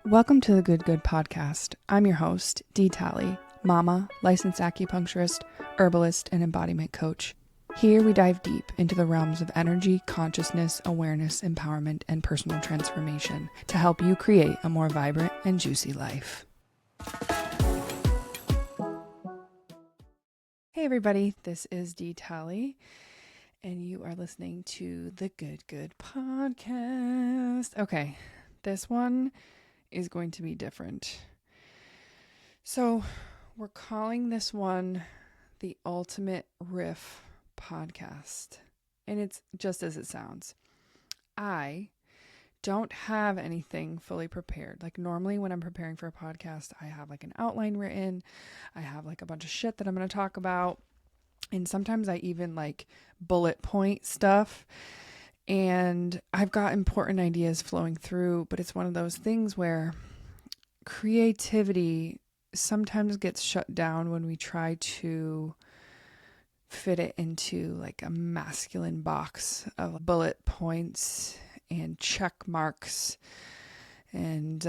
Welcome to the Good Good podcast. I'm your host, Dee Talley, mama, licensed acupuncturist, herbalist, and embodiment coach. Here we dive deep into the realms of energy, consciousness, awareness, empowerment, and personal transformation to help you create a more vibrant and juicy life. Hey everybody, this is Dee Talley, and you are listening to the Good Good podcast. Okay, this one is going to be different. So we're calling this one the Ultimate Riff podcast. And it's just as it sounds. I don't have anything fully prepared. Like normally when I'm preparing for a podcast, I have like an outline written. I have like a bunch of shit that I'm going to talk about. And sometimes I even like bullet point stuff. And I've got important ideas flowing through, but it's one of those things where creativity sometimes gets shut down when we try to fit it into like a masculine box of bullet points and check marks and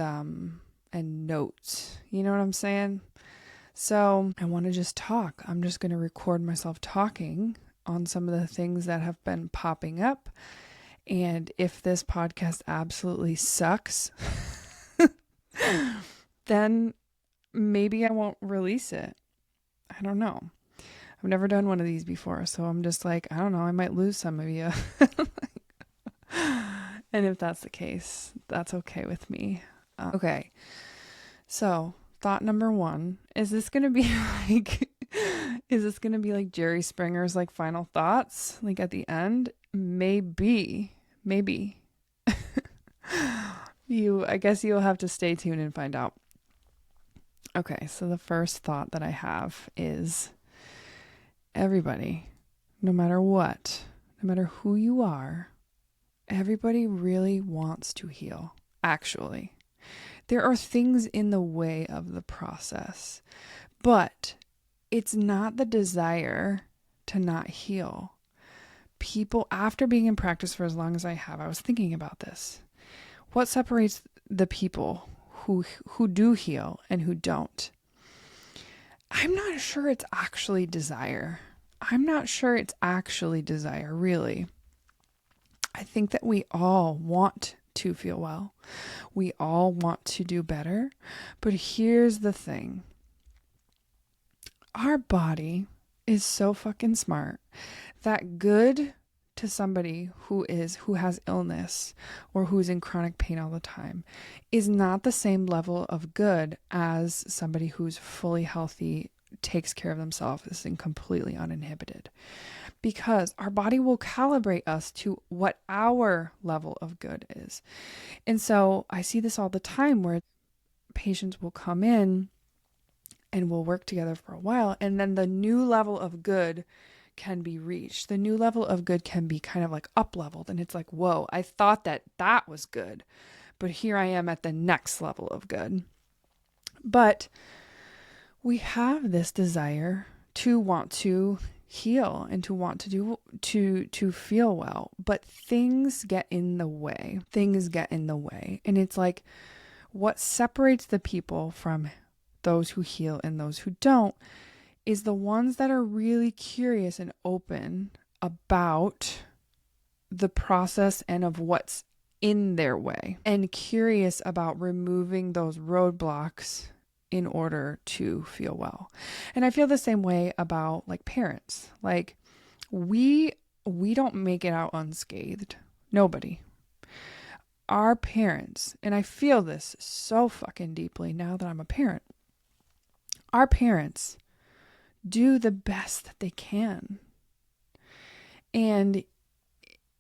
notes. You know what I'm saying? So I want to just talk. I'm just going to record myself talking on some of the things that have been popping up. And if this podcast absolutely sucks, then maybe I won't release it. I don't know. I've never done one of these before, so I'm just like, I don't know, I might lose some of you. And if that's the case, that's okay with me. Okay. So, thought number one, is this going to be like Jerry Springer's like final thoughts, like at the end? Maybe. I guess you'll have to stay tuned and find out. Okay, so the first thought that I have is everybody, no matter what, no matter who you are, everybody really wants to heal. Actually, there are things in the way of the process, but it's not the desire to not heal. People, after being in practice for as long as I have, I was thinking about this. What separates the people who do heal and who don't? I'm not sure it's actually desire. Really. I think that we all want to feel well. We all want to do better. But here's the thing. Our body is so fucking smart that good to somebody who has illness or who's in chronic pain all the time is not the same level of good as somebody who's fully healthy, takes care of themselves, and completely uninhibited. Because our body will calibrate us to what our level of good is. And so I see this all the time where patients will come in and we'll work together for a while, and then the new level of good can be reached. The new level of good can be kind of like up leveled, and it's like, whoa, I thought that was good, but here I am at the next level of good. But we have this desire to want to heal and to want to feel well, but things get in the way. And it's like, what separates the people from those who heal and those who don't is the ones that are really curious and open about the process and of what's in their way, and curious about removing those roadblocks in order to feel well. And I feel the same way about like parents. Like we don't make it out unscathed. Nobody. Our parents, and I feel this so fucking deeply now that I'm a parent. Our parents do the best that they can. And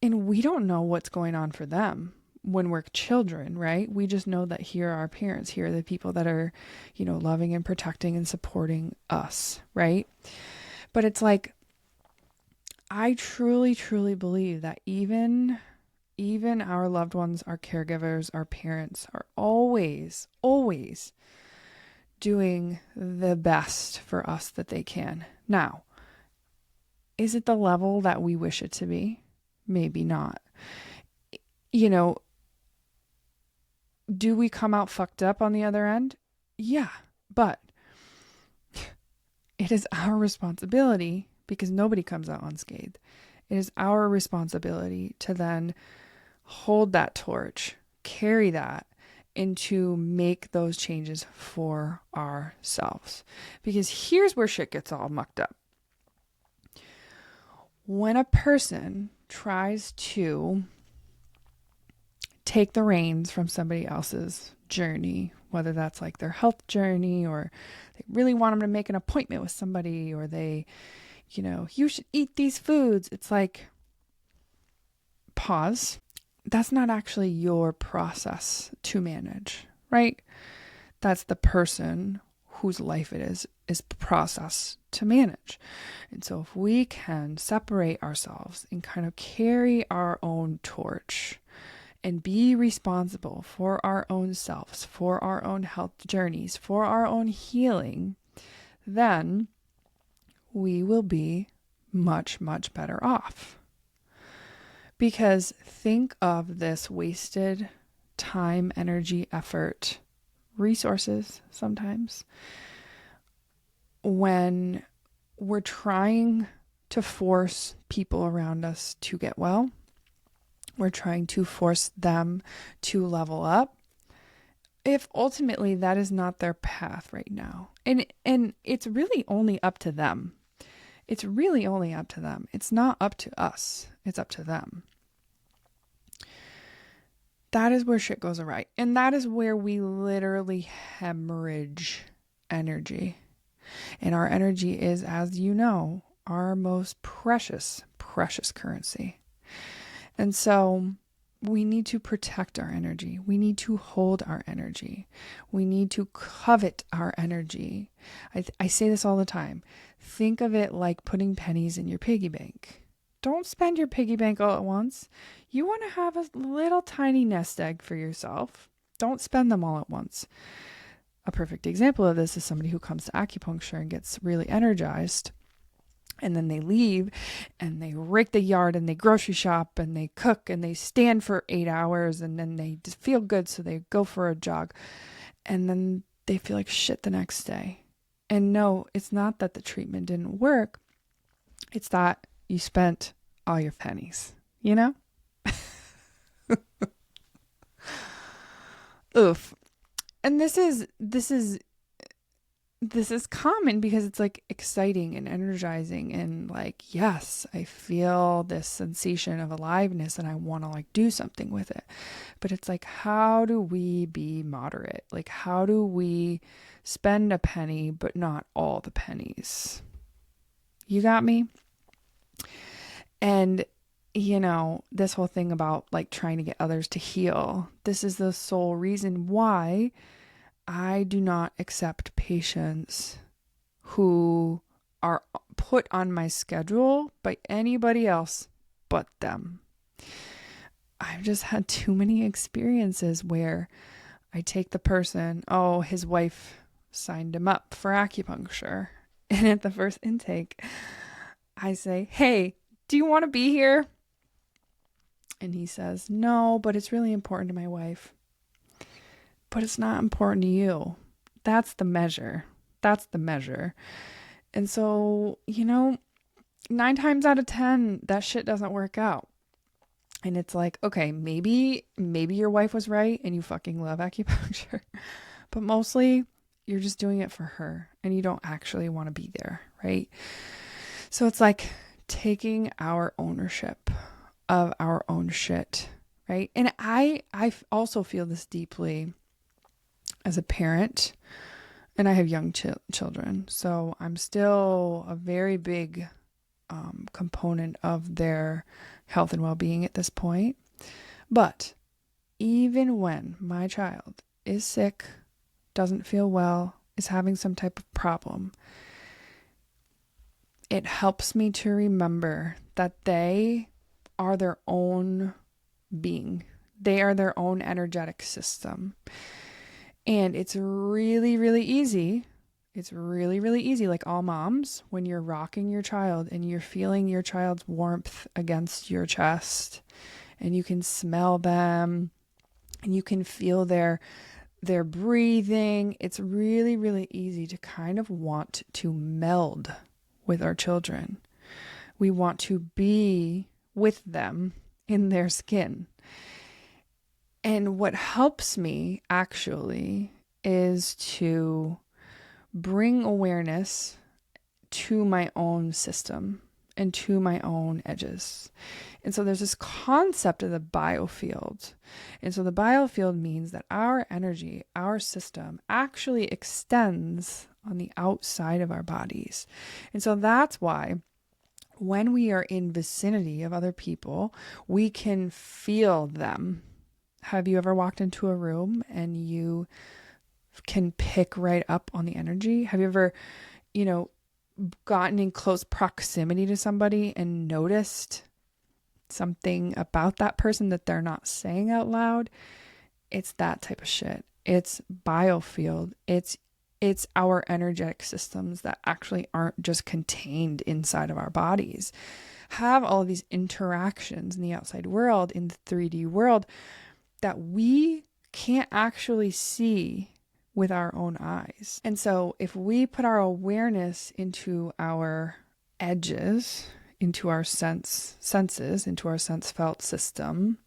we don't know what's going on for them when we're children, right? We just know that here are our parents, here are the people that are, loving and protecting and supporting us, right? But it's like, I truly, truly believe that even our loved ones, our caregivers, our parents are always doing the best for us that they can. Now, is it the level that we wish it to be? Maybe not. Do we come out fucked up on the other end? Yeah, but it is our responsibility, because nobody comes out unscathed. It is our responsibility to then hold that torch, carry that, and to make those changes for ourselves. Because here's where shit gets all mucked up. When a person tries to take the reins from somebody else's journey, whether that's like their health journey, or they really want them to make an appointment with somebody, or they, you should eat these foods. It's like, pause. That's not actually your process to manage, right? That's the person whose life it is process to manage. And so if we can separate ourselves and kind of carry our own torch and be responsible for our own selves, for our own health journeys, for our own healing, then we will be much, much better off. Because think of this wasted time, energy, effort, resources sometimes, when we're trying to force people around us to get well. We're trying to force them to level up, if ultimately that is not their path right now. And it's really only up to them. It's really only up to them. It's not up to us. It's up to them. That is where shit goes awry. And that is where we literally hemorrhage energy. And our energy is, as you know, our most precious, precious currency. And so we need to protect our energy. We need to hold our energy. We need to covet our energy. I say this all the time. Think of it like putting pennies in your piggy bank. Don't spend your piggy bank all at once. You want to have a little tiny nest egg for yourself. Don't spend them all at once. A perfect example of this is somebody who comes to acupuncture and gets really energized. And then they leave and they rake the yard and they grocery shop and they cook and they stand for 8 hours and then they just feel good. So they go for a jog and then they feel like shit the next day. And no, it's not that the treatment didn't work. It's that you spent all your pennies, Oof. And this is common because it's like exciting and energizing and like, yes, I feel this sensation of aliveness and I want to like do something with it. But it's like, how do we be moderate? Like, how do we spend a penny, but not all the pennies? You got me? And this whole thing about like trying to get others to heal. This is the sole reason why I do not accept patients who are put on my schedule by anybody else but them. I've just had too many experiences where I take the person, his wife signed him up for acupuncture. And at the first intake, I say, hey, do you want to be here? And he says, no, but it's really important to my wife. But it's not important to you. That's the measure. That's the measure. And so, 9 times out of 10, that shit doesn't work out. And it's like, okay, maybe your wife was right and you fucking love acupuncture. But mostly you're just doing it for her and you don't actually want to be there, right? So it's like taking our ownership of our own shit, right? And I also feel this deeply as a parent, and I have young children, so I'm still a very big component of their health and well-being at this point. But even when my child is sick, doesn't feel well, is having some type of problem, it helps me to remember that they are their own being. They are their own energetic system. And it's really, really easy. It's really, really easy, like all moms, when you're rocking your child and you're feeling your child's warmth against your chest and you can smell them and you can feel their breathing. It's really, really easy to kind of want to meld with our children. We want to be with them in their skin. And what helps me actually is to bring awareness to my own system and to my own edges. And so there's this concept of the biofield. And so the biofield means that our energy, our system actually extends on the outside of our bodies. And so that's why when we are in vicinity of other people, we can feel them. Have you ever walked into a room and you can pick right up on the energy? Have you ever, gotten in close proximity to somebody and noticed something about that person that they're not saying out loud? It's that type of shit. It's biofield. It's our energetic systems that actually aren't just contained inside of our bodies, have all of these interactions in the outside world, in the 3D world, that we can't actually see with our own eyes. And so if we put our awareness into our edges, into our senses, into our sense felt system,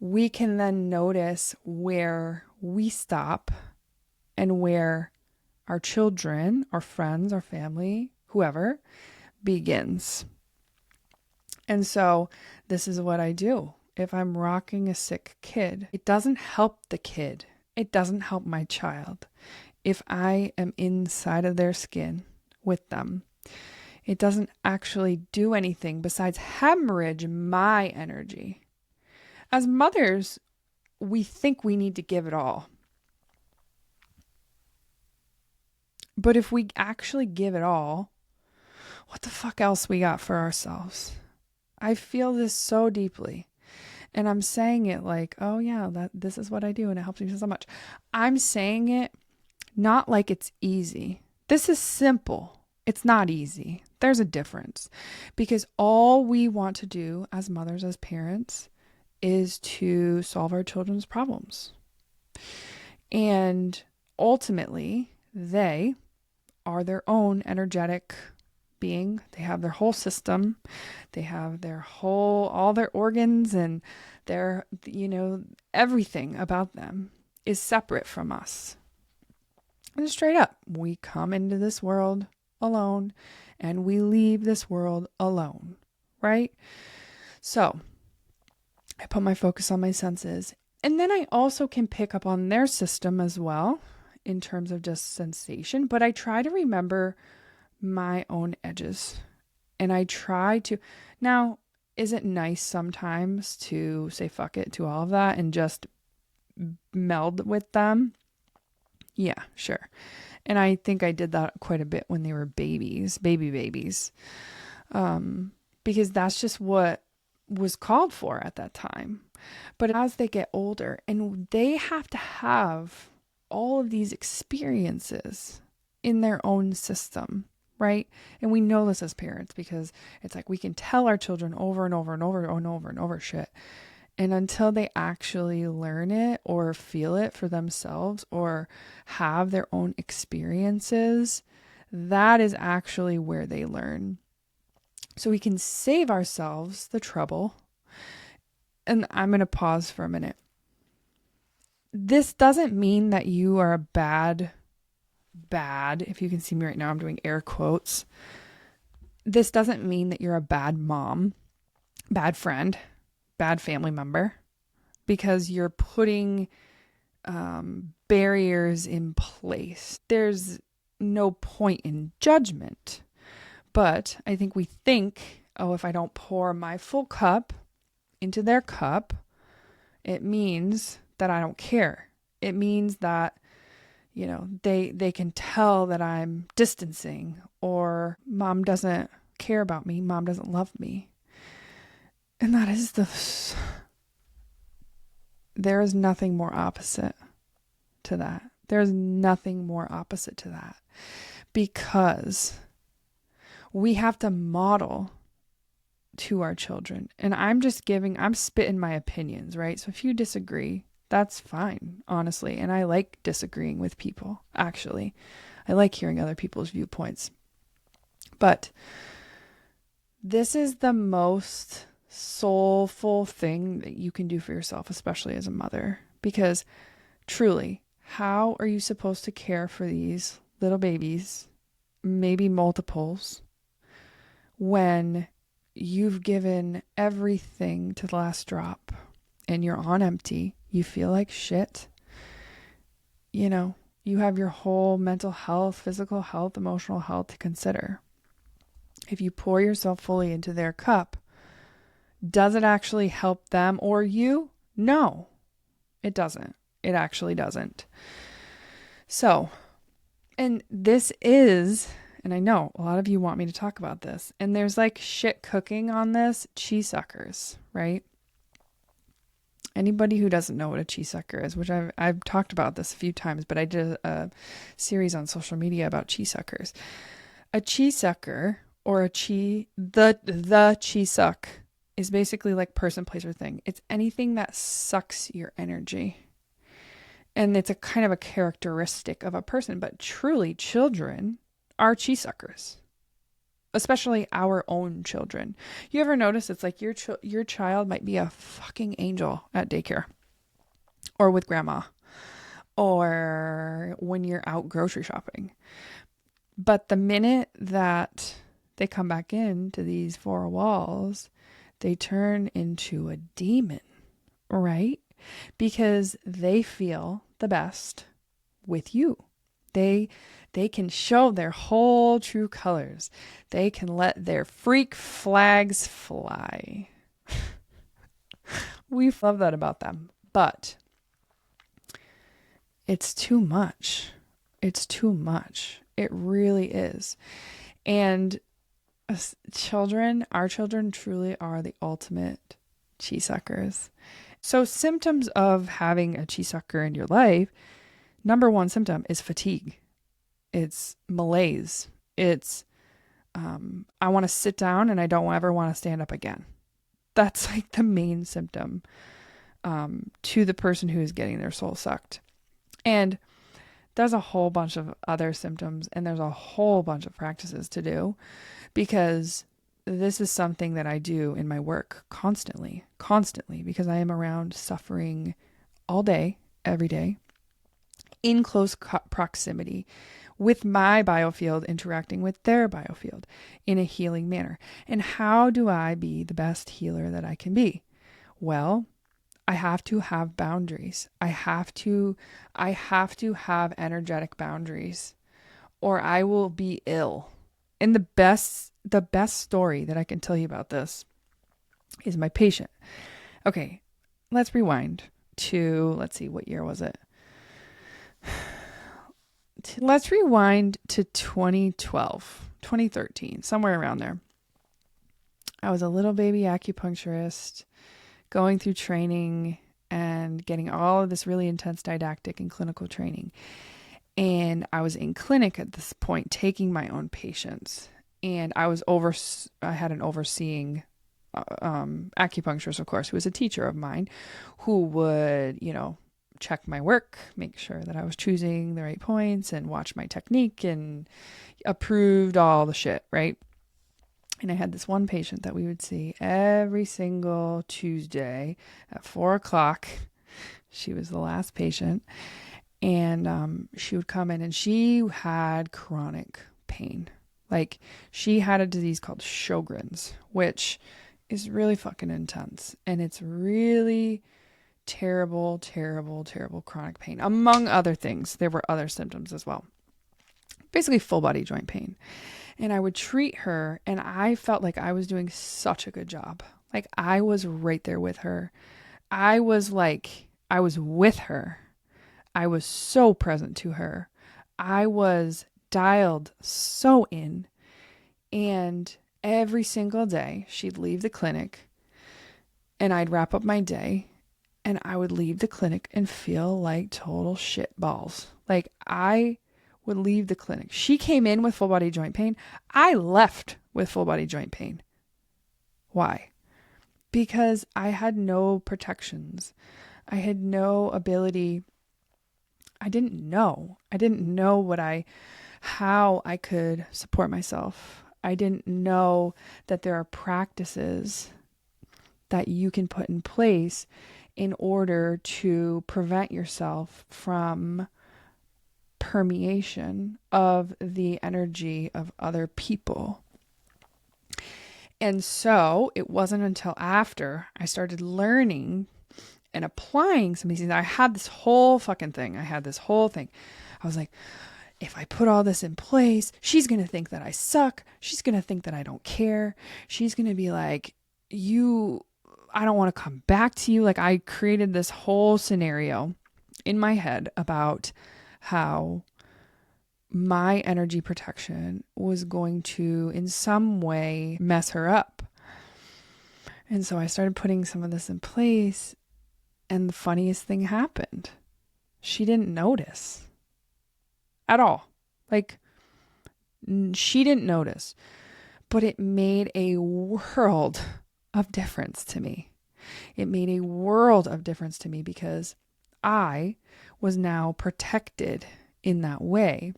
we can then notice where we stop and where our children, our friends, our family, whoever, begins. And so this is what I do. If I'm rocking a sick kid, it doesn't help the kid. It doesn't help my child. If I am inside of their skin with them, it doesn't actually do anything besides hemorrhage my energy. As mothers, we think we need to give it all. But if we actually give it all, what the fuck else we got for ourselves? I feel this so deeply. And I'm saying it like, oh yeah, this is what I do and it helps me so much. I'm saying it not like it's easy. This is simple. It's not easy. There's a difference. Because all we want to do as mothers, as parents, is to solve our children's problems. And ultimately, they are their own energetic being. They have their whole system. They have all their organs, and their, everything about them is separate from us. And straight up, we come into this world alone and we leave this world alone, right? So I put my focus on my senses, and then I also can pick up on their system as well in terms of just sensation, but I try to remember my own edges. And I try to, now, is it nice sometimes to say fuck it to all of that and just meld with them? Yeah, sure. And I think I did that quite a bit when they were baby babies. Because that's just what was called for at that time. But as they get older and they have to have all of these experiences in their own system, right? And we know this as parents because it's like we can tell our children over and over and over and over and over shit. And until they actually learn it or feel it for themselves or have their own experiences, that is actually where they learn. So we can save ourselves the trouble. And I'm going to pause for a minute. This doesn't mean that you are a bad, if you can see me right now, I'm doing air quotes. This doesn't mean that you're a bad mom, bad friend, bad family member, because you're putting barriers in place. There's no point in judgment. But I think we think, oh, if I don't pour my full cup into their cup, it means that I don't care. It means that, they can tell that I'm distancing, or mom doesn't care about me. Mom doesn't love me. And that is there is nothing more opposite to that. There's nothing more opposite to that, because we have to model to our children. And I'm spitting my opinions, right? So if you disagree, that's fine, honestly. And I like disagreeing with people, actually. I like hearing other people's viewpoints. But this is the most soulful thing that you can do for yourself, especially as a mother. Because truly, how are you supposed to care for these little babies, maybe multiples, when you've given everything to the last drop and you're on empty? You feel like shit. You know, you have your whole mental health, physical health, emotional health to consider. If you pour yourself fully into their cup, does it actually help them or you? No, it doesn't. It actually doesn't. So, and this is, and I know a lot of you want me to talk about this, and there's like shit cooking on this, cheese suckers, right? Anybody who doesn't know what a cheese sucker is, which I've talked about this a few times, but I did a series on social media about cheese suckers. A cheese sucker, or the cheese suck, is basically like person, place, or thing. It's anything that sucks your energy. And it's a kind of a characteristic of a person, but truly children are cheese suckers, especially our own children. You ever notice it's like your child might be a fucking angel at daycare or with grandma or when you're out grocery shopping. But the minute that they come back into these four walls, they turn into a demon, right? Because they feel the best with you. They can show their whole true colors. They can let their freak flags fly. We love that about them. But it's too much. It's too much. It really is. And our children truly are the ultimate cheese suckers. So symptoms of having a cheese sucker in your life, number one symptom is fatigue. It's malaise. It's, I want to sit down and I don't ever want to stand up again. That's like the main symptom to the person who is getting their soul sucked. And there's a whole bunch of other symptoms and there's a whole bunch of practices to do, because this is something that I do in my work constantly, because I am around suffering all day, every day, in close proximity with my biofield interacting with their biofield in a healing manner. And how do I be the best healer that I can be? Well, I have to have boundaries. I have to have energetic boundaries, or I will be ill. And the best story that I can tell you about this is my patient. Okay, let's rewind to, let's see, what year was it? Let's rewind to 2012, 2013, somewhere around there. I was a little baby acupuncturist going through training and getting all of this really intense didactic and clinical training. And I was in clinic at this point, taking my own patients. And I had an overseeing acupuncturist, of course, who was a teacher of mine, who would, check my work, make sure that I was choosing the right points and watch my technique and approved all the shit, right? And I had this one patient that we would see every single Tuesday at 4:00. She was the last patient. And she would come in and she had chronic pain. Like, she had a disease called Sjogren's, which is really fucking intense. And it's really terrible, terrible, terrible chronic pain. Among other things, there were other symptoms as well. Basically full body joint pain. And I would treat her and I felt like I was doing such a good job. Like, I was right there with her. I was with her. I was so present to her. I was dialed so in. And every single day she'd leave the clinic and I'd wrap up my day and I would leave the clinic and feel like total shit balls. Like, I would leave the clinic. She came in with full body joint pain. I left with full body joint pain. Why? Because I had no protections. I had no ability. I didn't know. I didn't know how I could support myself. I didn't know that there are practices that you can put in place in order to prevent yourself from permeation of the energy of other people. And so it wasn't until after I started learning and applying some of these things. I had this whole fucking thing. I was like, if I put all this in place, she's going to think that I suck. She's going to think that I don't care. She's going to be like, I don't want to come back to you. Like, I created this whole scenario in my head about how my energy protection was going to, in some way, mess her up. And so I started putting some of this in place, and the funniest thing happened. She didn't notice at all. Like, she didn't notice, but it made a world of difference to me. It made a world of difference to me because I was now protected in that way.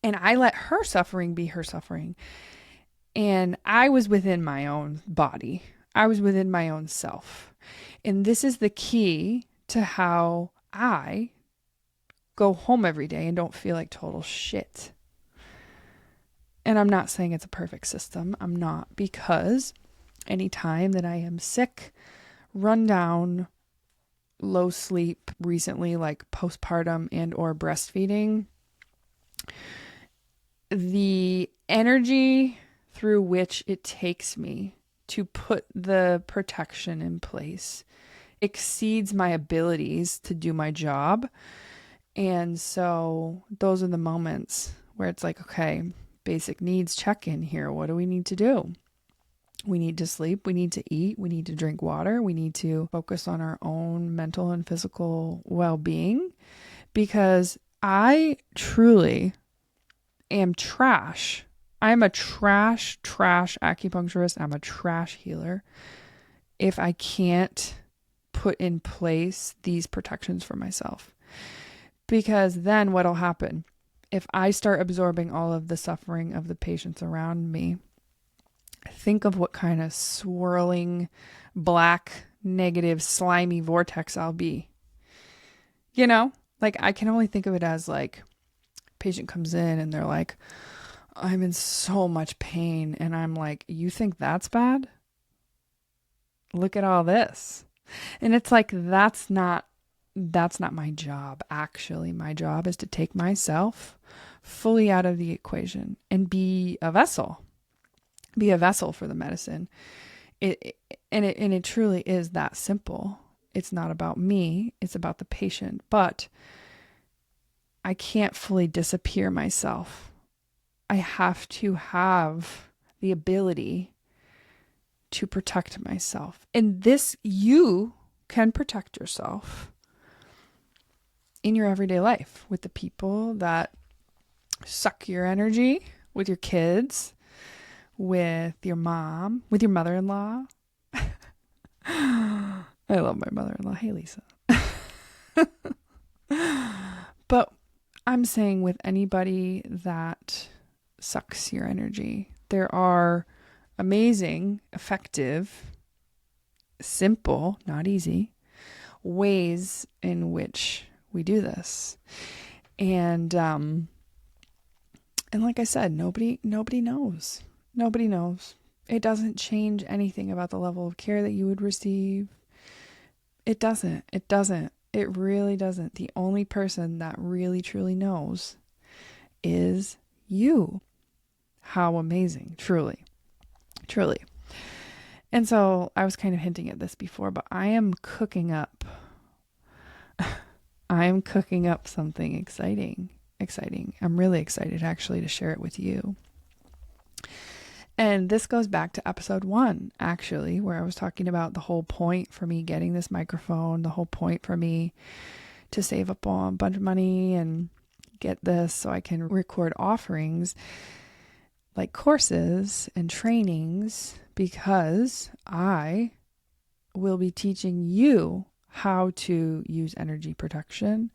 And I let her suffering be her suffering. And I was within my own body. I was within my own self. And this is the key to how I go home every day and don't feel like total shit. And I'm not saying it's a perfect system. I'm not, because anytime that I am sick, run down, low sleep, recently like postpartum and or breastfeeding, the energy through which it takes me to put the protection in place exceeds my abilities to do my job. And so those are the moments where it's like, okay, basic needs check in here. What do we need to do? We need to sleep. We need to eat. We need to drink water. We need to focus on our own mental and physical well-being, because I truly am trash. I'm a trash acupuncturist. I'm a trash healer if I can't put in place these protections for myself. Because then what'll happen? If I start absorbing all of the suffering of the patients around me, think of what kind of swirling, black, negative, slimy vortex I'll be. You know? Like, I can only think of it as like, patient comes in and they're like, I'm in so much pain. And I'm like, you think that's bad? Look at all this. And it's like, that's not my job. Actually, my job is to take myself fully out of the equation and be a vessel for the medicine. It truly is that simple. It's not about me. It's about the patient. But I can't fully disappear myself. I have to have the ability to protect myself. And this, you can protect yourself in your everyday life with the people that suck your energy, with your kids, with your mom, with your mother-in-law. I love my mother-in-law. Hey, Lisa. But I'm saying with anybody that sucks your energy, there are amazing, effective, simple, not easy, ways in which we do this. And like I said, nobody knows. Nobody knows. It doesn't change anything about the level of care that you would receive. It doesn't. It really doesn't. The only person that really truly knows is you. How amazing. Truly. And so I was kind of hinting at this before, but I am cooking up something exciting. I'm really excited actually to share it with you. And this goes back to episode 1, actually, where I was talking about the whole point for me getting this microphone, the whole point for me to save up a bunch of money and get this so I can record offerings. like courses and trainings, because I will be teaching you how to use energy protection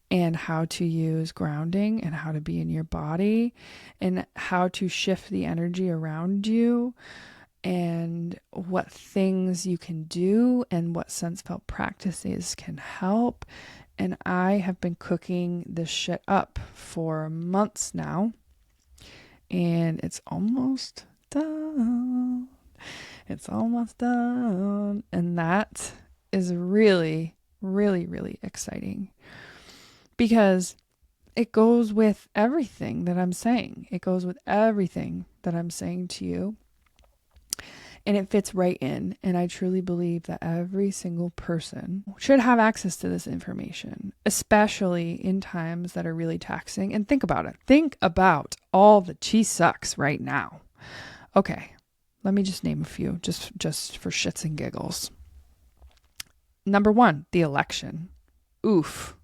and how to use grounding and how to be in your body and how to shift the energy around you and what things you can do and what sense felt practices can help. And I have been cooking this shit up for months now, and it's almost done. It's almost done. And that is really, really, really exciting, because it goes with everything that I'm saying. It goes with everything that I'm saying to you. And it fits right in. And I truly believe that every single person should have access to this information, especially in times that are really taxing. And think about it. Think about all the cheese sucks right now. Okay, let me just name a few, just for shits and giggles. Number one, the election. Oof,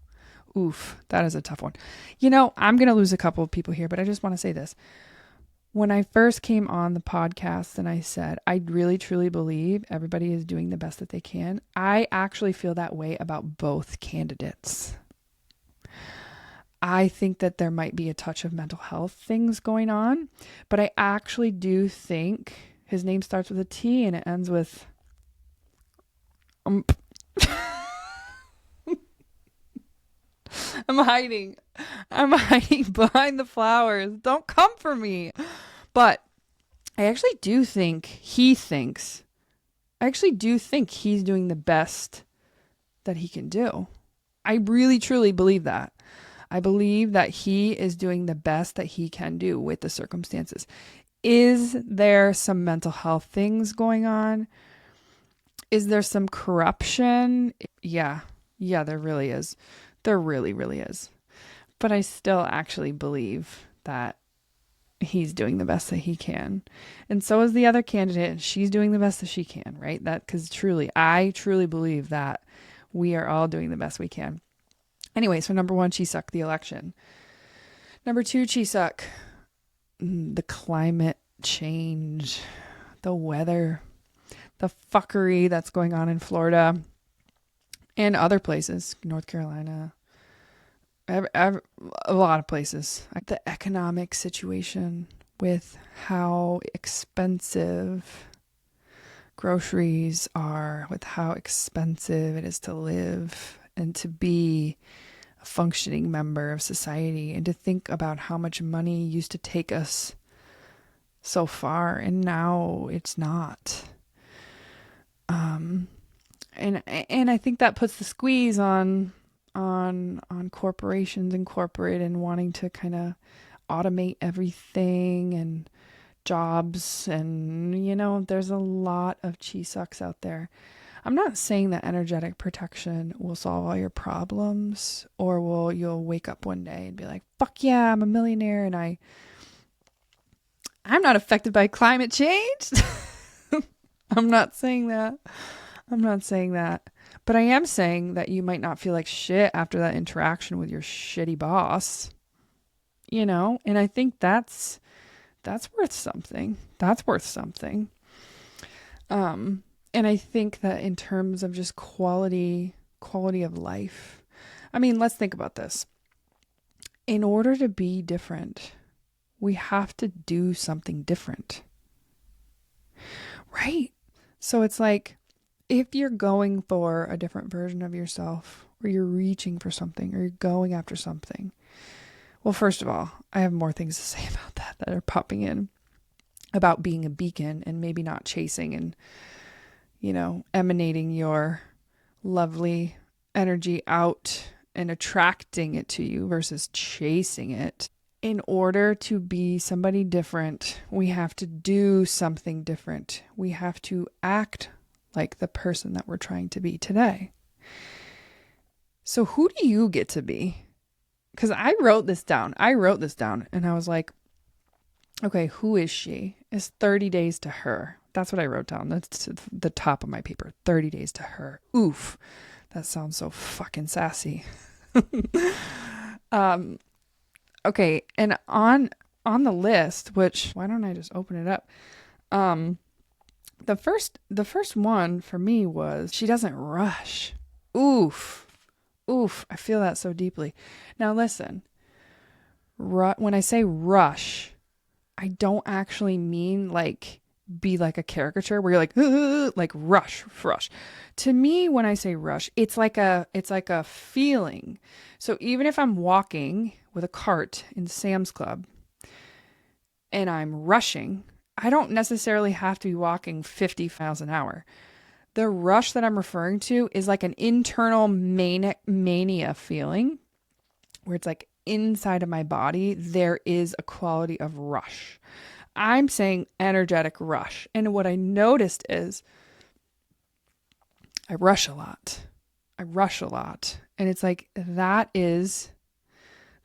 that is a tough one. You know, I'm going to lose a couple of people here, but I just want to say this. When I first came on the podcast and I said, I really truly believe everybody is doing the best that they can, I actually feel that way about both candidates. I think that there might be a touch of mental health things going on, but I actually do think his name starts with a T and it ends with I'm hiding behind the flowers. Don't come for me. But I actually do think he's doing the best that he can do. I really, truly believe that. I believe that he is doing the best that he can do with the circumstances. Is there some mental health things going on? Is there some corruption? Yeah, there really is. There really, really is. But I still actually believe that he's doing the best that he can. And so is the other candidate. She's doing the best that she can, right? Because I truly believe that we are all doing the best we can. Anyway, so number one, Chisak, the election. Number two, Chisak, the climate change, the weather, the fuckery that's going on in Florida and other places, North Carolina, a lot of places. The economic situation with how expensive groceries are, with how expensive it is to live and to be a functioning member of society, and to think about how much money used to take us so far and now it's not. And I think that puts the squeeze on corporations and corporate and wanting to kind of automate everything and jobs, and there's a lot of cheese sucks out there. I'm not saying that energetic protection will solve all your problems, or you'll wake up one day and be like, fuck yeah, I'm a millionaire and I'm not affected by climate change. I'm not saying that. But I am saying that you might not feel like shit after that interaction with your shitty boss. And I think that's worth something. And I think that in terms of just quality of life, I mean, let's think about this. In order to be different, we have to do something different. Right? So it's like, if you're going for a different version of yourself, or you're reaching for something, or you're going after something, well, first of all, I have more things to say about that are popping in, about being a beacon and maybe not chasing and, emanating your lovely energy out and attracting it to you versus chasing it. In order to be somebody different, we have to do something different. We have to act like the person that we're trying to be today. So who do you get to be? Because I wrote this down and I was like, okay, who is she? It's 30 days to her. That's what I wrote down. That's the top of my paper. 30 days to her. Oof. That sounds so fucking sassy. Okay. And on on the list, which, why don't I just open it up? The first one for me was she doesn't rush. Oof. I feel that so deeply. Now listen, when I say rush, I don't actually mean like be like a caricature where you're like rush. To me, when I say rush, it's like a feeling. So even if I'm walking with a cart in Sam's Club and I'm rushing, I don't necessarily have to be walking 50 miles an hour. The rush that I'm referring to is like an internal mania feeling where it's like inside of my body, there is a quality of rush. I'm saying energetic rush. And what I noticed is I rush a lot. And it's like that is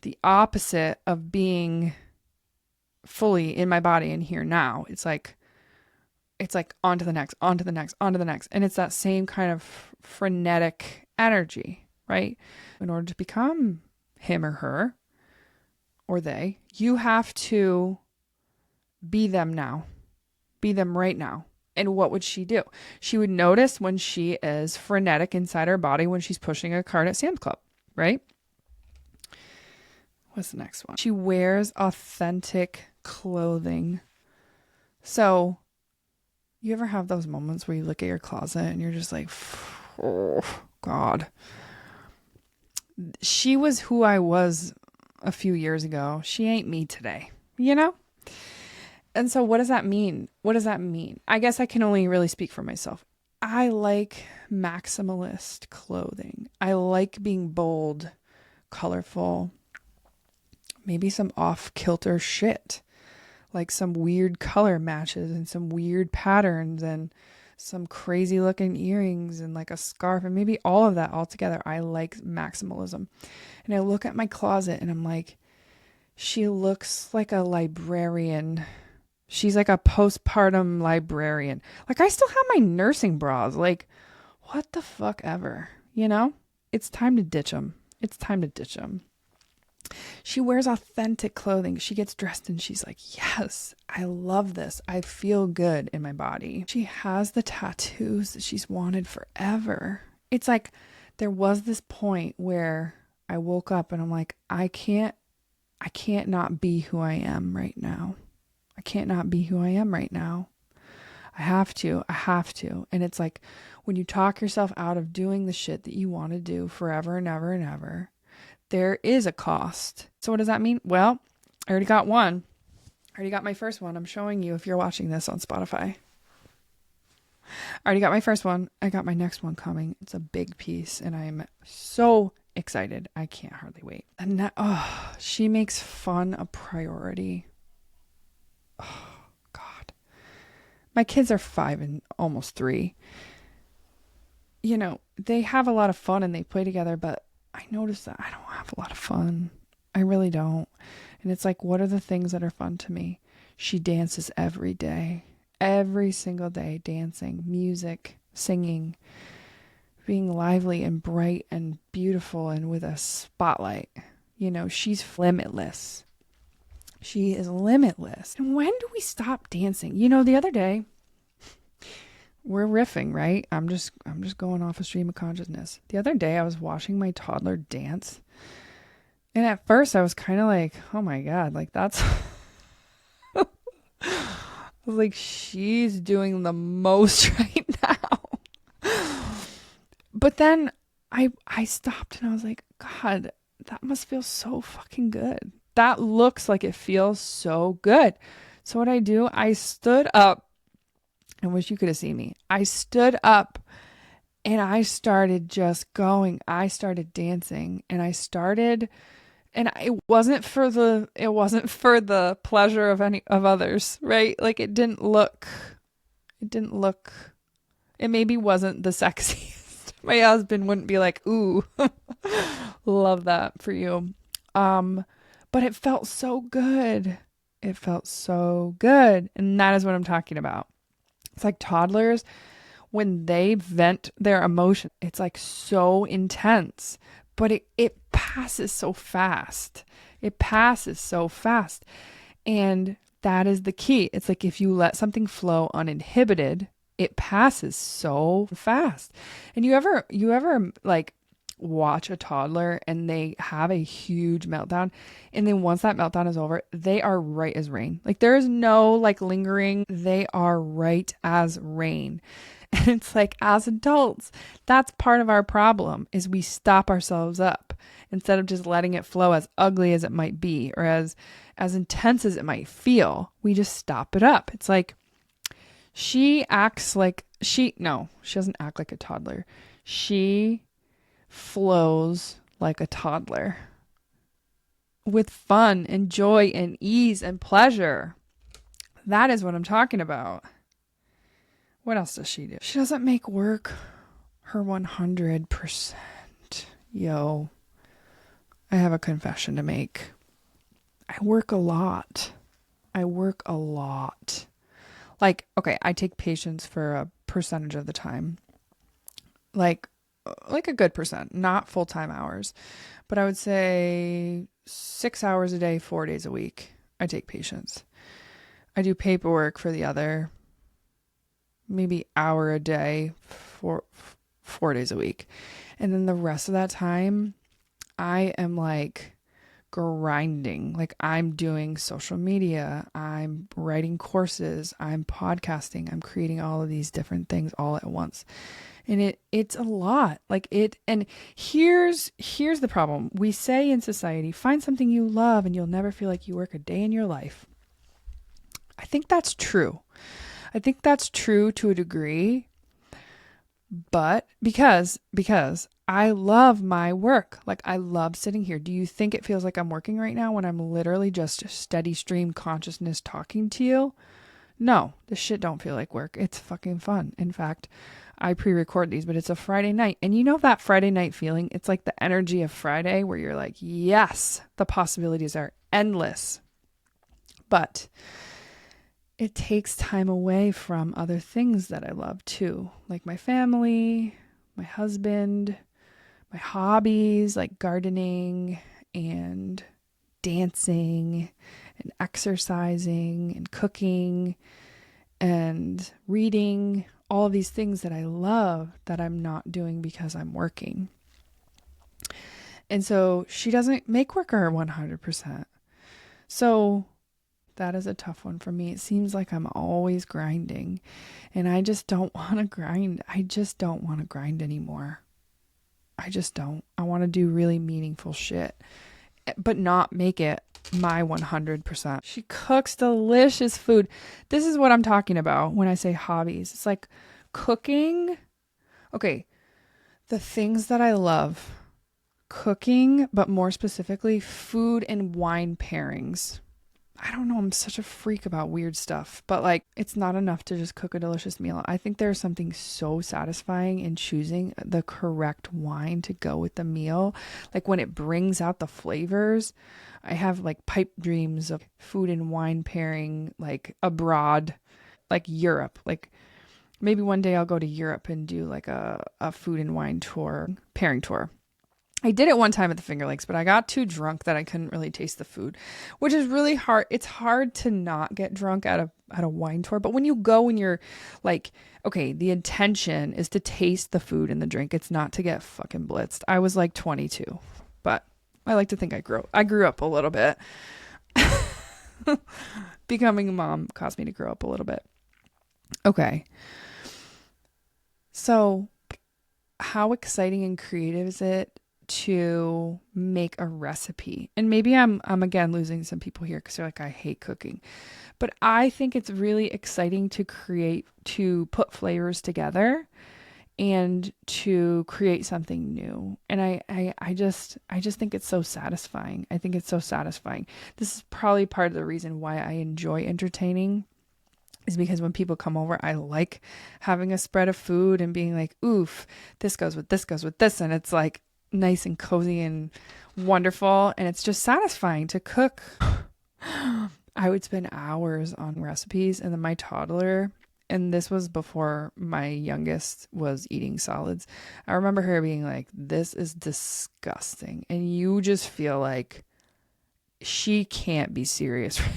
the opposite of being fully in my body and here now. It's like on to the next. And it's that same kind of frenetic energy, right? In order to become him or her or they, you have to be them now. Be them right now. And what would she do? She would notice when she is frenetic inside her body when she's pushing a cart at Sam's Club, right? What's the next one? She wears authentic clothing. So, you ever have those moments where you look at your closet and you're just like, oh, God. She was who I was a few years ago. She ain't me today, you know? And so what does that mean? I guess I can only really speak for myself. I like maximalist clothing. I like being bold, colorful, maybe some off-kilter shit, like some weird color matches and some weird patterns and some crazy looking earrings and like a scarf and maybe all of that all together. I like maximalism. And I look at my closet and I'm like, she looks like a librarian. She's like a postpartum librarian. Like I still have my nursing bras. Like what the fuck ever, you know? It's time to ditch them. She wears authentic clothing. She gets dressed and she's like, yes, I love this. I feel good in my body. She has the tattoos that she's wanted forever. It's like there was this point where I woke up and I'm like, I can't not be who I am right now. I have to. And it's like when you talk yourself out of doing the shit that you want to do forever and ever and ever, there is a cost. So what does that mean? Well, I already got one. I already got my first one. I'm showing you if you're watching this on Spotify. I already got my first one. I got my next one coming. It's a big piece and I'm so excited. I can't hardly wait. And that, she makes fun a priority. Oh, God. My kids are 5 and almost 3. You know, they have a lot of fun and they play together, but I notice that I don't have a lot of fun. I really don't. And it's like, what are the things that are fun to me? She dances every day. Every single day, dancing, music, singing, being lively and bright and beautiful and with a spotlight. You know, she's limitless. She is limitless. And when do we stop dancing? You know, the other day, we're riffing, right? I'm just going off a stream of consciousness. The other day, I was watching my toddler dance. And at first, I was kind of like, oh my God, like that's... I was like, she's doing the most right now. But then I stopped and I was like, God, that must feel so fucking good. That looks like it feels so good. So what I do, I stood up. I wish you could have seen me. I stood up and I started just going. I started dancing and it wasn't for the pleasure of any of others, right? Like it maybe wasn't the sexiest. My husband wouldn't be like, ooh, love that for you. But it felt so good. And that is what I'm talking about. It's like toddlers, when they vent their emotion, it's like so intense, but it passes so fast. And that is the key. It's like if you let something flow uninhibited, it passes so fast. And you ever like watch a toddler and they have a huge meltdown, and then once that meltdown is over, they are right as rain. Like there is no like lingering. They are right as rain. And it's like as adults, that's part of our problem is we stop ourselves up instead of just letting it flow as ugly as it might be or as intense as it might feel. We just stop it up. It's like she acts like she doesn't act like a toddler. She flows like a toddler with fun and joy and ease and pleasure. That is what I'm talking about. What else does she do? She doesn't make work her 100%. Yo, I have a confession to make. I work a lot. Like, okay, I take patients for a percentage of the time. Like a good percent, not full-time hours. But I would say 6 hours a day, 4 days a week, I take patients. I do paperwork for the other maybe hour a day for 4 days a week. And then the rest of that time, I am like grinding. Like I'm doing social media, I'm writing courses, I'm podcasting, I'm creating all of these different things all at once. And it's a lot. And here's the problem. We say in society, find something you love and you'll never feel like you work a day in your life. I think that's true. I think that's true to a degree, but because I love my work. Like I love sitting here. Do you think it feels like I'm working right now when I'm literally just steady stream consciousness talking to you? No, this shit don't feel like work. It's fucking fun. In fact, I pre-record these, but it's a Friday night. And you know that Friday night feeling? It's like the energy of Friday where you're like, yes, the possibilities are endless. But it takes time away from other things that I love too, like my family, my husband, my hobbies like gardening and dancing and exercising and cooking and reading, all of these things that I love that I'm not doing because I'm working. And so she doesn't make work her 100%. So that is a tough one for me. It seems like I'm always grinding and I just don't want to grind. I just don't want to grind anymore. I just don't. I want to do really meaningful shit, but not make it my 100%. She cooks delicious food. This is what I'm talking about when I say hobbies. It's like cooking. Okay. The things that I love, cooking, but more specifically, food and wine pairings. I don't know. I'm such a freak about weird stuff, but like it's not enough to just cook a delicious meal. I think there's something so satisfying in choosing the correct wine to go with the meal. Like when it brings out the flavors. I have like pipe dreams of food and wine pairing, like abroad, like Europe. Like maybe one day I'll go to Europe and do like a food and wine tour, pairing tour. I did it one time at the Finger Lakes, but I got too drunk that I couldn't really taste the food, which is really hard. It's hard to not get drunk at a wine tour. But when you go and you're like, okay, the intention is to taste the food and the drink. It's not to get fucking blitzed. I was like 22, but I like to think I grew up a little bit. Becoming a mom caused me to grow up a little bit. Okay. So how exciting and creative is it to make a recipe? And maybe I'm again losing some people here because they're like, I hate cooking. But I think it's really exciting to put flavors together and to create something new. And I just think it's so satisfying. I think it's so satisfying. This is probably part of the reason why I enjoy entertaining, is because when people come over, I like having a spread of food and being like, oof, this goes with this. And it's like nice and cozy and wonderful. And it's just satisfying to cook. I would spend hours on recipes, and then my toddler, and this was before my youngest was eating solids, I remember her being like, this is disgusting. And you just feel like she can't be serious right now.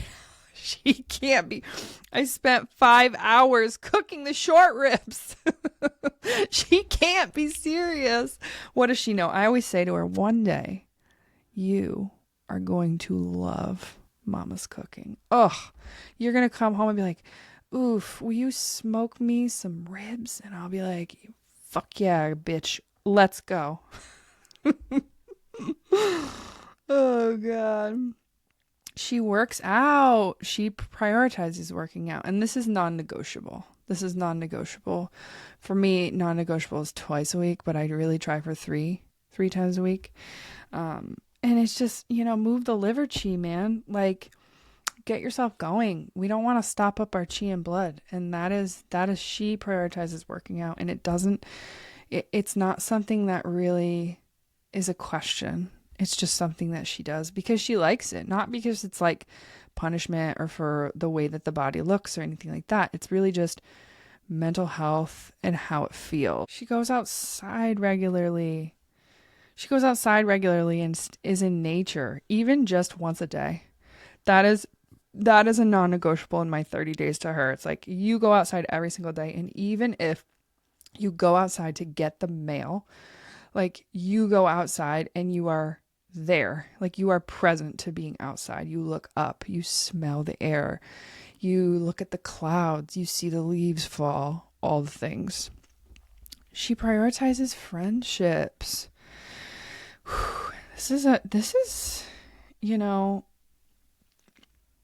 She can't be. I spent 5 hours cooking the short ribs. She can't be serious. What does she know? I always say to her, one day you are going to love mama's cooking. Ugh. You're going to come home and be like, oof, will you smoke me some ribs? And I'll be like, fuck yeah, bitch. Let's go. Oh, God. She works out. She prioritizes working out. And this is non-negotiable. This is non-negotiable. For me, non-negotiable is twice a week, but I really try for three times a week. And it's just, move the liver chi, man. Like, get yourself going. We don't want to stop up our chi and blood. And that is she prioritizes working out. And it's not something that really is a question. It's just something that she does because she likes it, not because it's like punishment or for the way that the body looks or anything like that. It's really just mental health and how it feels. She goes outside regularly. And is in nature, even just once a day. That is a non-negotiable in my 30 days to her. It's like you go outside every single day. And even if you go outside to get the mail, like you go outside and you are there, like you are present to being outside. You look up, you smell the air, you look at the clouds, you see the leaves fall, all the things. She prioritizes friendships. This is,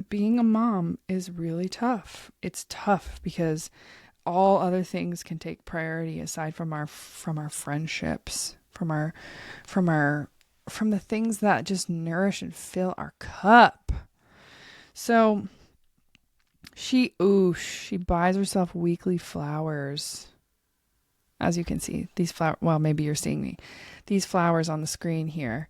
being a mom is really tough. It's tough because all other things can take priority aside from our friendships, from the things that just nourish and fill our cup. So she buys herself weekly flowers. As you can see, these flowers, well, maybe you're seeing me. These flowers on the screen here.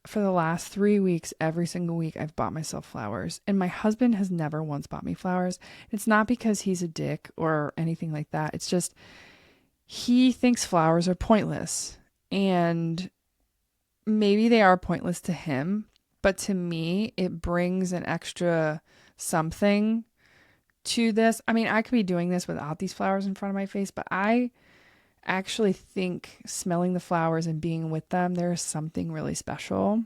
For the last 3 weeks, every single week, I've bought myself flowers. And my husband has never once bought me flowers. It's not because he's a dick or anything like that. It's just he thinks flowers are pointless. And maybe they are pointless to him. But to me, it brings an extra something to this. I mean, I could be doing this without these flowers in front of my face, but I actually think smelling the flowers and being with them, there is something really special.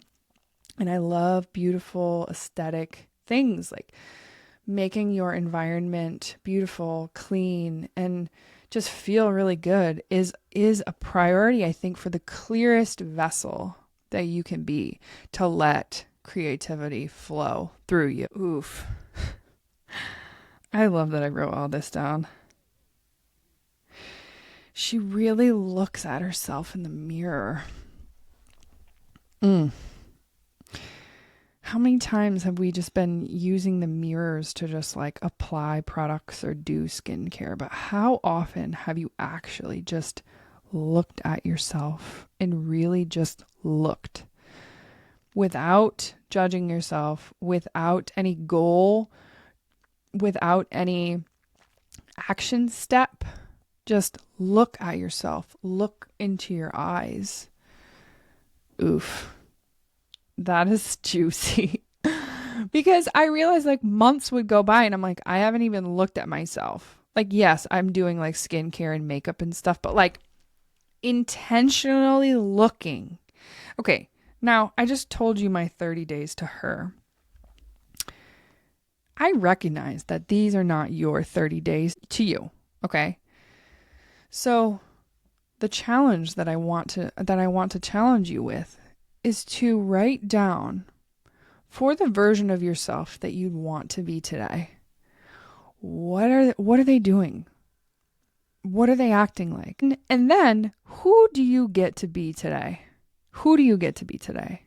And I love beautiful aesthetic things like making your environment beautiful, clean, and just feel really good is a priority, I think, for the clearest vessel that you can be to let creativity flow through you. Oof. I love that I wrote all this down. She really looks at herself in the mirror. How many times have we just been using the mirrors to just like apply products or do skincare? But how often have you actually just looked at yourself and really just looked without judging yourself, without any goal, without any action step? Just look at yourself. Look into your eyes. Oof. That is juicy. Because I realized like months would go by and I'm like, I haven't even looked at myself. Like, yes, I'm doing like skincare and makeup and stuff, but like intentionally looking. Okay, now I just told you my 30 days to her. I recognize that these are not your 30 days to you. Okay. So the challenge that I want to challenge you with is to write down for the version of yourself that you'd want to be today. What are they doing? What are they acting like? And then who do you get to be today? Who do you get to be today?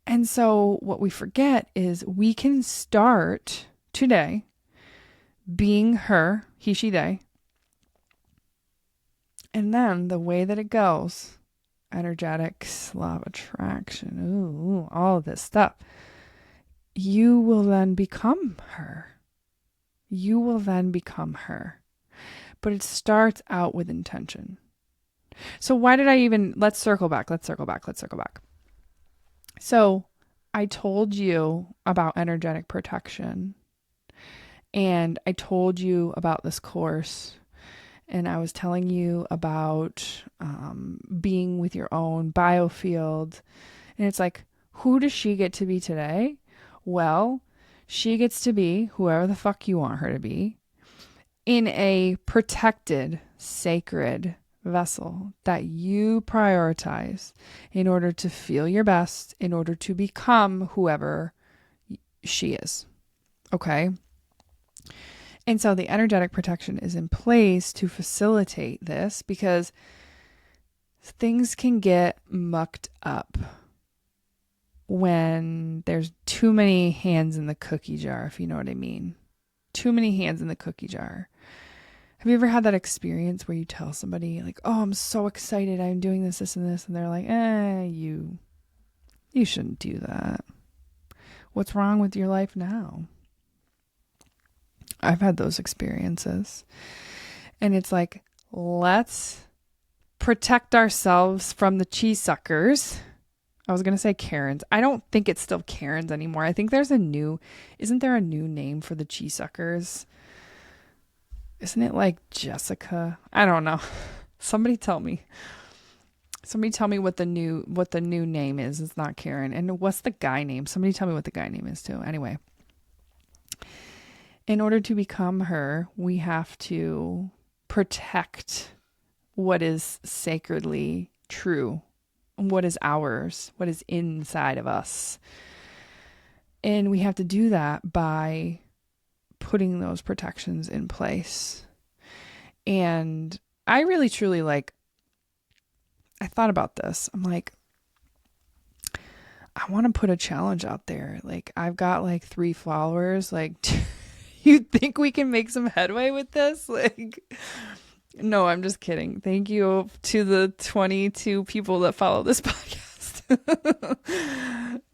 And so what we forget is we can start today being her, he, she, they. And then the way that it goes, energetics, law of attraction, all of this stuff, you will then become her. You will then become her. But it starts out with intention. So why did let's circle back. So I told you about energetic protection, and I told you about this course, and I was telling you about being with your own Biofield. And it's like, who does she get to be today? Well, she gets to be whoever the fuck you want her to be in a protected, sacred vessel that you prioritize in order to feel your best, in order to become whoever she is. Okay? And so the energetic protection is in place to facilitate this, because things can get mucked up when there's too many hands in the cookie jar, if you know what I mean. Too many hands in the cookie jar. Have you ever had that experience where you tell somebody like, oh, I'm so excited, I'm doing this, this, and this, and they're like, you shouldn't do that. What's wrong with your life now? I've had those experiences. And it's like, let's protect ourselves from the cheese suckers. I was going to say Karens. I don't think it's still Karens anymore. I think isn't there a new name for the cheese suckers? Isn't it like Jessica? I don't know. Somebody tell me. Somebody tell me what the new name is. It's not Karen. And what's the guy name? Somebody tell me what the guy name is too. Anyway. In order to become her, we have to protect what is sacredly true, what is ours, what is inside of us. And we have to do that by putting those protections in place. And I really, truly I thought about this. I'm like, I want to put a challenge out there. Like, I've got 3 followers. You think we can make some headway with this? No, I'm just kidding. Thank you to the 22 people that follow this podcast.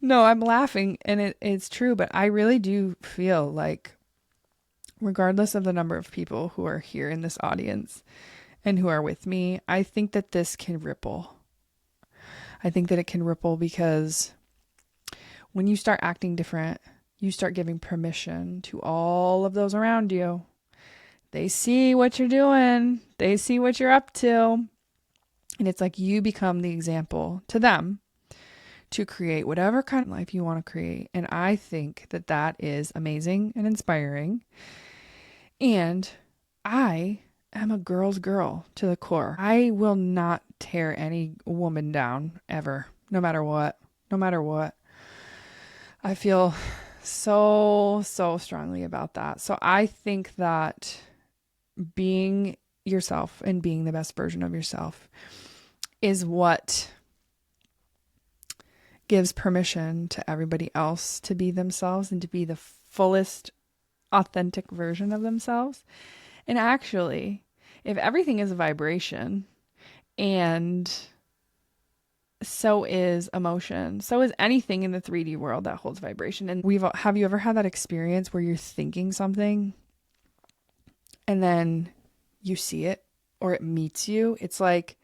No, I'm laughing, and it's true, but I really do feel like, regardless of the number of people who are here in this audience and who are with me, I think that this can ripple. I think that it can ripple because when you start acting different, you start giving permission to all of those around you. They see what you're doing. They see what you're up to. And it's like you become the example to them to create whatever kind of life you want to create. And I think that that is amazing and inspiring. And I am a girl's girl to the core. I will not tear any woman down ever, no matter what. No matter what. I feel so strongly about that. So I think that being yourself and being the best version of yourself is what gives permission to everybody else to be themselves and to be the fullest authentic version of themselves. And actually, if everything is a vibration, and so is emotion, so is anything in the 3D world that holds vibration. And have you ever had that experience where you're thinking something and then you see it or it meets you? It's like,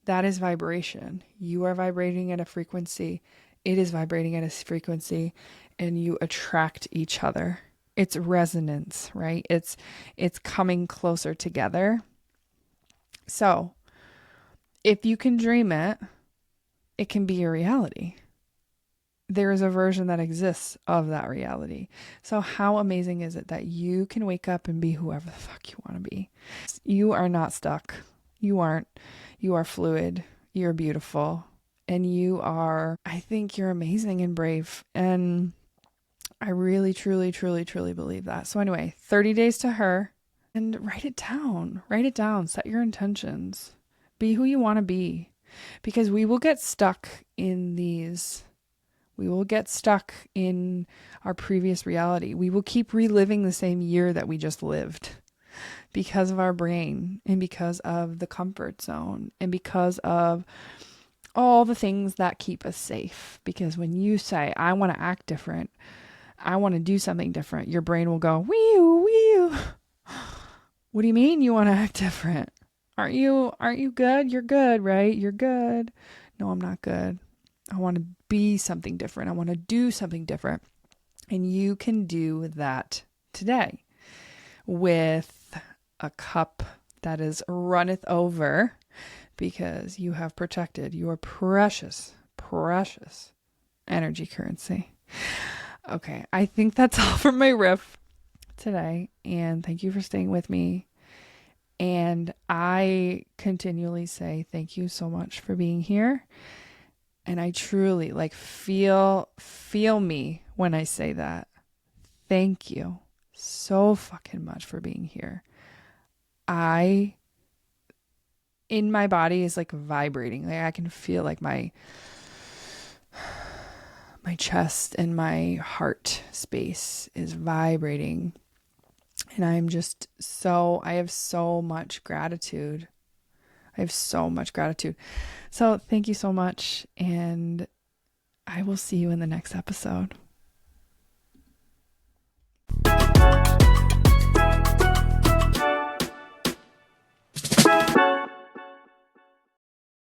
that is vibration. You are vibrating at a frequency. It is vibrating at a frequency, and you attract each other. It's resonance, right? It's coming closer together. So if you can dream it, it can be your reality. There is a version that exists of that reality. So how amazing is it that you can wake up and be whoever the fuck you want to be? You are not stuck. You aren't. You are fluid. You're beautiful. And I think you're amazing and brave. And I really, truly, truly, truly believe that. So anyway, 30 days to her, and write it down. Write it down. Set your intentions. Be who you want to be. Because we will get stuck in our previous reality. We will keep reliving the same year that we just lived because of our brain and because of the comfort zone and because of all the things that keep us safe. Because when you say, I want to act different, I want to do something different, your brain will go, wee-oo, wee-oo. What do you mean you want to act different? Aren't you good? You're good, right? You're good. No, I'm not good. I want to be something different. I want to do something different. And you can do that today with a cup that is runneth over, because you have protected your precious, precious energy currency. Okay, I think that's all for my riff today. And thank you for staying with me. And I continually say thank you so much for being here. And I truly feel me when I say that. Thank you so fucking much for being here. In my body is vibrating. I can feel my chest and my heart space is vibrating. And I have so much gratitude. So thank you so much. And I will see you in the next episode.